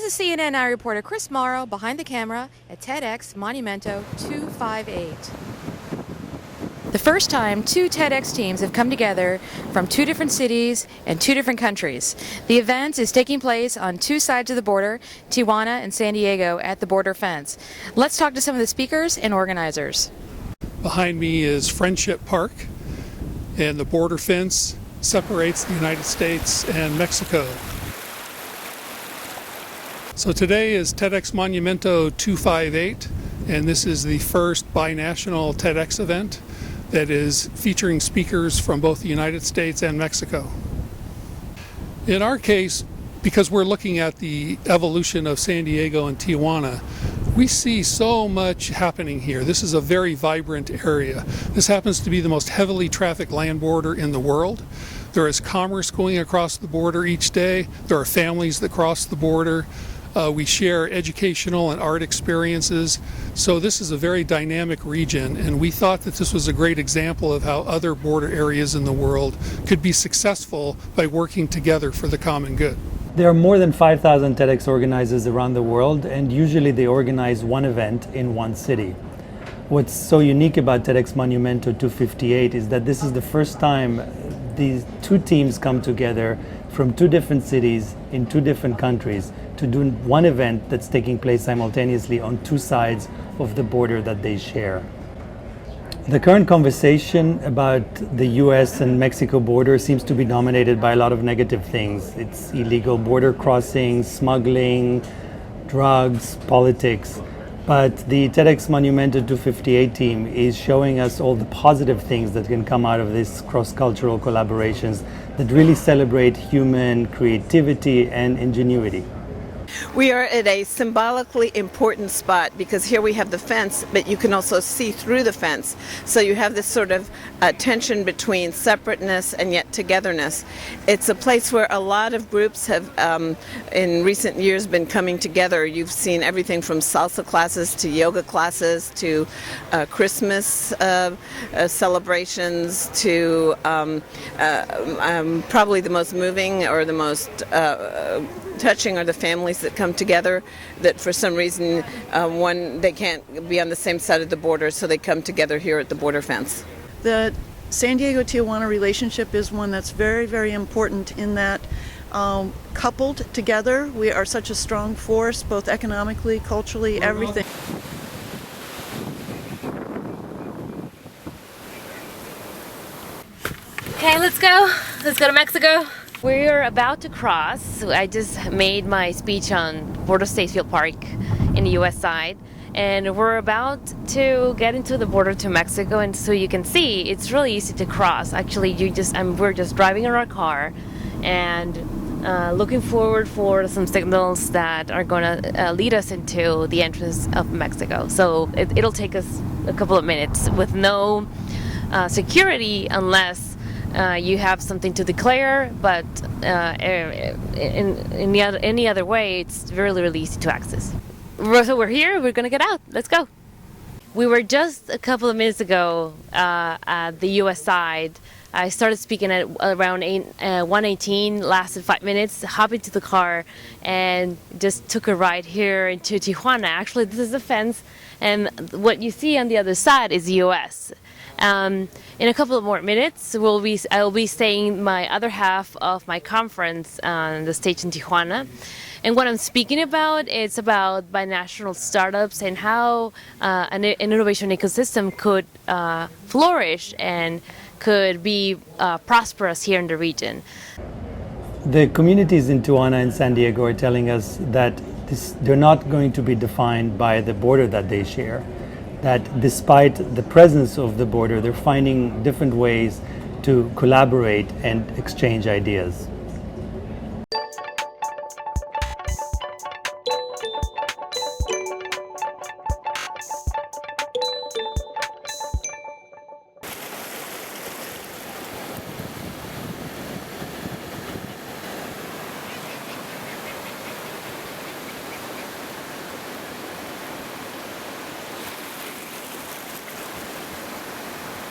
This is CNN iReporter Chris Morrow behind the camera at TEDx Monumento258. The first time two TEDx teams have come together from two different cities and two different countries. The event is taking place on two sides of the border, Tijuana and San Diego, at the border fence. Let's talk to some of the speakers and organizers. Behind me is Friendship Park, and the border fence separates the United States and Mexico. So today is TEDx Monumento258, and this is the first binational TEDx event that is featuring speakers from both the United States and Mexico. In our case, because we're looking at the evolution of San Diego and Tijuana, we see so much happening here. This is a very vibrant area. This happens to be the most heavily trafficked land border in the world. There is commerce going across the border each day. There are families that cross the border. We share educational and art experiences. So this is a very dynamic region, and we thought that this was a great example of how other border areas in the world could be successful by working together for the common good. There are more than 5,000 TEDx organizers around the world, and usually they organize one event in one city. What's so unique about TEDx Monumento258 is that this is the first time these two teams come together from two different cities in two different countries to do one event that's taking place simultaneously on two sides of the border that they share. The current conversation about the US and Mexico border seems to be dominated by a lot of negative things. It's illegal border crossings, smuggling, drugs, politics. But the TEDx Monumento258 team is showing us all the positive things that can come out of these cross-cultural collaborations that really celebrate human creativity and ingenuity. We are at a symbolically important spot because here we have the fence, but you can also see through the fence. So you have this sort of tension between separateness and yet togetherness. It's a place where a lot of groups have, in recent years, been coming together. You've seen everything from salsa classes to yoga classes to Christmas celebrations to probably the most moving or the most touching are the families that come together that for some reason they can't be on the same side of the border, so they come together here at the border fence. The San Diego-Tijuana relationship is one that's very, very important in that coupled together we are such a strong force, both economically, culturally, everything. Okay, let's go. Let's go to Mexico. We're about to cross. I just made my speech on Border Statesfield Park in the US side, and we're about to get into the border to Mexico, and so you can see it's really easy to cross. Actually, we're just driving in our car and looking forward for some signals that are going to lead us into the entrance of Mexico. So it'll take us a couple of minutes with no security unless you have something to declare, but in any other way, it's really, really easy to access. So we're here, we're gonna get out, let's go. We were just a couple of minutes ago at the US side. I started speaking at around 1:18, lasted 5 minutes, hopped into the car, and just took a ride here into Tijuana. Actually, this is the fence, and what you see on the other side is the US. In a couple of more minutes, I will be saying my other half of my conference on the stage in Tijuana. And what I'm speaking about is about binational startups and how an innovation ecosystem could flourish and could be prosperous here in the region. The communities in Tijuana and San Diego are telling us that they're not going to be defined by the border that they share. That despite the presence of the border, they're finding different ways to collaborate and exchange ideas.